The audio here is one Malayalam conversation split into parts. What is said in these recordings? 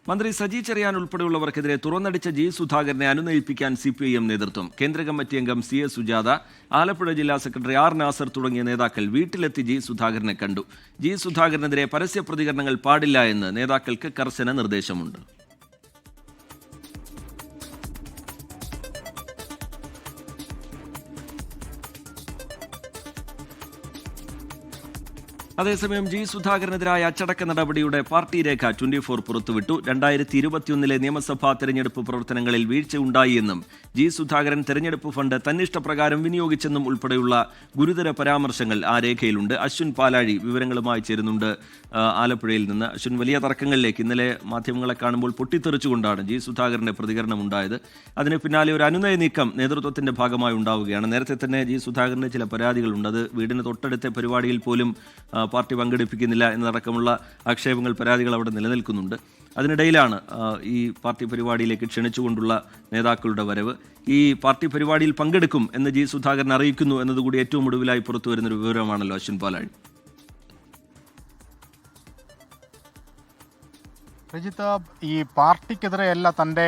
മന്ത്രി സജി ചെറിയാൻ ഉൾപ്പെടെയുള്ളവർക്കെതിരെ തുറന്നടിച്ച ജി സുധാകരനെ അനുനയിപ്പിക്കാൻ CPIM നേതൃത്വം. കേന്ദ്ര കമ്മിറ്റി അംഗം CS സുജാത, ആലപ്പുഴ ജില്ലാ സെക്രട്ടറി R നാസർ തുടങ്ങിയ നേതാക്കൾ വീട്ടിലെത്തി ജി സുധാകരനെ കണ്ടു. ജി സുധാകരനെതിരെ പരസ്യ പ്രതികരണങ്ങൾ പാടില്ല എന്ന് നേതാക്കൾക്ക് കർശന നിർദ്ദേശമുണ്ട്. അതേസമയം ജി സുധാകരനെതിരായ അച്ചടക്ക നടപടിയുടെ പാർട്ടി രേഖ 24 പുറത്തുവിട്ടു. 2021 നിയമസഭാ തെരഞ്ഞെടുപ്പ് പ്രവർത്തനങ്ങളിൽ വീഴ്ചയുണ്ടായി എന്നും ജി സുധാകരൻ തെരഞ്ഞെടുപ്പ് ഫണ്ട് തന്നിഷ്ടപ്രകാരം വിനിയോഗിച്ചെന്നും ഉൾപ്പെടെയുള്ള ഗുരുതര പരാമർശങ്ങൾ ആ രേഖയിലുണ്ട്. അശ്വിൻ പാലാഴി വിവരങ്ങളുമായി ചേരുന്നുണ്ട് ആലപ്പുഴയിൽ നിന്ന്. അശ്വിൻ, വലിയ തർക്കങ്ങളിലേക്ക് ഇന്നലെ മാധ്യമങ്ങളെ കാണുമ്പോൾ പൊട്ടിത്തെറിച്ചുകൊണ്ടാണ് ജി സുധാകരന്റെ പ്രതികരണം ഉണ്ടായത്. അതിന് പിന്നാലെ ഒരു അനുനയ നീക്കം നേതൃത്വത്തിന്റെ ഭാഗമായി ഉണ്ടാവുകയാണ്. നേരത്തെ തന്നെ ജി സുധാകരന്റെ ചില പരാതികളുണ്ട്. അത് വീടിന് തൊട്ടടുത്ത പരിപാടിയിൽ പോലും പാർട്ടി പങ്കെടുപ്പിക്കുന്നില്ല എന്നതടക്കമുള്ള ആക്ഷേപങ്ങൾ, പരാതികൾ അവിടെ നിലനിൽക്കുന്നുണ്ട്. അതിനിടയിലാണ് ഈ പാർട്ടി പരിപാടിയിലേക്ക് ക്ഷണിച്ചുകൊണ്ടുള്ള നേതാക്കളുടെ വരവ്. ഈ പാർട്ടി പരിപാടിയിൽ പങ്കെടുക്കും എന്ന് ജി സുധാകരൻ അറിയിക്കുന്നു എന്നതുകൂടി ഏറ്റവും ഒടുവിലായി പുറത്തു വരുന്നൊരു വിവരമാണല്ലോ അശ്വിൻ പാലാഴി. രജിത്ത്, ഈ പാർട്ടിക്കെതിരെയല്ല തൻ്റെ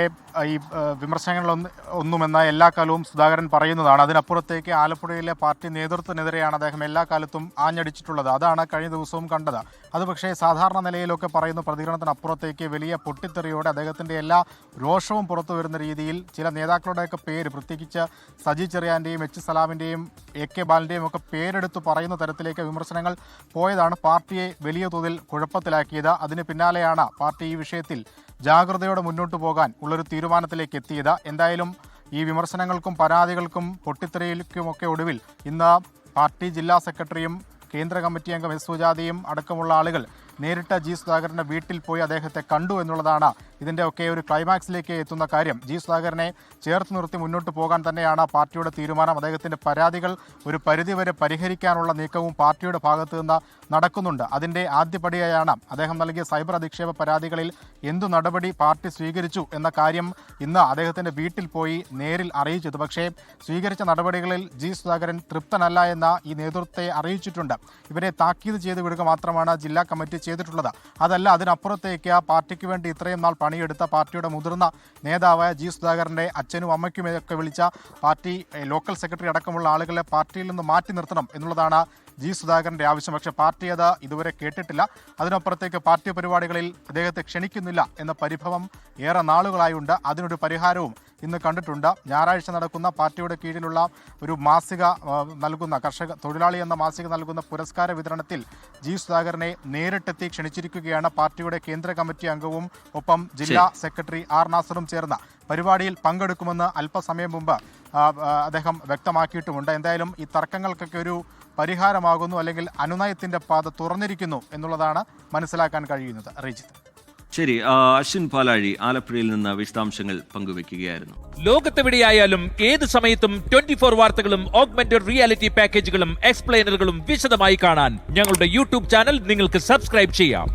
ഈ വിമർശനങ്ങളൊന്നുമെന്ന എല്ലാ കാലവും സുധാകരൻ പറയുന്നതാണ്. അതിനപ്പുറത്തേക്ക് ആലപ്പുഴയിലെ പാർട്ടി നേതൃത്വത്തിനെതിരെയാണ് അദ്ദേഹം എല്ലാ കാലത്തും ആഞ്ഞടിച്ചിട്ടുള്ളത്. അതാണ് കഴിഞ്ഞ ദിവസവും കണ്ടത്. അത് പക്ഷേ സാധാരണ നിലയിലൊക്കെ പറയുന്ന പ്രതികരണത്തിനപ്പുറത്തേക്ക് വലിയ പൊട്ടിത്തെറിയോടെ അദ്ദേഹത്തിൻ്റെ എല്ലാ രോഷവും പുറത്തു വരുന്ന രീതിയിൽ ചില നേതാക്കളുടെയൊക്കെ പേര്, പ്രത്യേകിച്ച് സജി ചെറിയാൻ്റെയും H സലാമിൻ്റെയും AK ബാലൻ്റെയും ഒക്കെ പേരെടുത്ത് പറയുന്ന തരത്തിലേക്ക് വിമർശനങ്ങൾ പോയതാണ് പാർട്ടിയെ വലിയ തോതിൽ കുഴപ്പത്തിലാക്കിയത്. അതിന് പിന്നാലെയാണ് പാർട്ടി ഈ വിഷയത്തിൽ ജാഗ്രതയോടെ മുന്നോട്ട് പോകാൻ ഉള്ളൊരു തീരുമാനത്തിലേക്ക് എത്തിയത്. എന്തായാലും ഈ വിമർശനങ്ങൾക്കും പരാതികൾക്കും പൊട്ടിത്തെറിയിലുമൊക്കെ ഒടുവിൽ ഇന്ന് പാർട്ടി ജില്ലാ സെക്രട്ടറിയും കേന്ദ്ര കമ്മിറ്റി അംഗം S സുജാതയും അടക്കമുള്ള ആളുകൾ നേരിട്ട് ജി സുധാകരൻ്റെ വീട്ടിൽ പോയി അദ്ദേഹത്തെ കണ്ടു എന്നുള്ളതാണ് ഇതിൻ്റെ ഒക്കെ ഒരു ക്ലൈമാക്സിലേക്ക് എത്തുന്ന കാര്യം. ജി സുധാകരനെ ചേർത്ത് നിർത്തി മുന്നോട്ട് പോകാൻ തന്നെയാണ് പാർട്ടിയുടെ തീരുമാനം. അദ്ദേഹത്തിൻ്റെ പരാതികൾ ഒരു പരിധിവരെ പരിഹരിക്കാനുള്ള നീക്കവും പാർട്ടിയുടെ ഭാഗത്തു നിന്ന് നടക്കുന്നുണ്ട്. അതിൻ്റെ ആദ്യപടിയായാണ് അദ്ദേഹം നൽകിയ സൈബർ അധിക്ഷേപ പരാതികളിൽ എന്തു നടപടി പാർട്ടി സ്വീകരിച്ചു എന്ന കാര്യം ഇന്ന് അദ്ദേഹത്തിൻ്റെ വീട്ടിൽ പോയി നേരിൽ അറിയിച്ചത്. പക്ഷേ സ്വീകരിച്ച നടപടികളിൽ ജി സുധാകരൻ തൃപ്തനല്ല എന്ന ഈ നേതൃത്വത്തെ അറിയിച്ചിട്ടുണ്ട്. ഇവരെ താക്കീത് ചെയ്ത് വിടുക മാത്രമാണ് ജില്ലാ കമ്മിറ്റി ചെയ്തിട്ടുള്ളത്. അതല്ല, അതിനപ്പുറത്തേക്ക് പാർട്ടിക്ക് വേണ്ടി ഇത്രയും നാൾ പണിയെടുത്ത പാർട്ടിയുടെ മുതിർന്ന നേതാവായ ജി സുധാകരൻ്റെ അച്ഛനും അമ്മയ്ക്കുമൊക്കെ വിളിച്ച പാർട്ടി ലോക്കൽ സെക്രട്ടറി അടക്കമുള്ള ആളുകളെ പാർട്ടിയിൽ നിന്ന് മാറ്റി നിർത്തണം എന്നുള്ളതാണ് ജി സുധാകരൻ്റെ ആവശ്യം. പക്ഷേ പാർട്ടി അത് ഇതുവരെ കേട്ടിട്ടില്ല. അതിനപ്പുറത്തേക്ക് പാർട്ടി പരിപാടികളിൽ അദ്ദേഹത്തെ ക്ഷണിക്കുന്നില്ല എന്ന പരിഭവം ഏറെ നാളുകളായുണ്ട്. അതിനൊരു പരിഹാരവും ഇന്ന് കണ്ടിട്ടുണ്ട്. ഞായറാഴ്ച നടക്കുന്ന പാർട്ടിയുടെ കീഴിലുള്ള ഒരു മാസിക നൽകുന്ന തൊഴിലാളി എന്ന മാസിക നൽകുന്ന പുരസ്കാര വിതരണത്തിൽ ജി സുധാകരനെ നേരിട്ടെത്തി ക്ഷണിച്ചിരിക്കുകയാണ് പാർട്ടിയുടെ കേന്ദ്ര കമ്മിറ്റി അംഗവും ഒപ്പം ജില്ലാ സെക്രട്ടറി R നാസറും ചേർന്ന പരിപാടിയിൽ പങ്കെടുക്കുമെന്ന് അല്പസമയം മുമ്പ് അദ്ദേഹം വ്യക്തമാക്കിയിട്ടുമുണ്ട്. എന്തായാലും ഈ തർക്കങ്ങൾക്കൊക്കെ ഒരു പരിഹാരമാകുന്നു, അല്ലെങ്കിൽ അനുനയത്തിന്റെ പാത തുറന്നിരിക്കുന്നു എന്നുള്ളതാണ് മനസ്സിലാക്കാൻ കഴിയുന്നത്. റീജിത്ത്, ശരി. അശ്വിൻ പാലാഴി ആലപ്പുഴയിൽ നിന്ന് വിശദാംശങ്ങൾ പങ്കുവെക്കുകയായിരുന്നു. ലോകത്തെവിടെയായാലും ഏത് സമയത്തും 24 വാർത്തകളും ഓഗ്മെന്റഡ് റിയാലിറ്റി പാക്കേജുകളും എക്സ്പ്ലെയിനറുകളും വിശദമായി കാണാൻ ഞങ്ങളുടെ YouTube ചാനൽ നിങ്ങൾക്ക് സബ്സ്ക്രൈബ് ചെയ്യാം.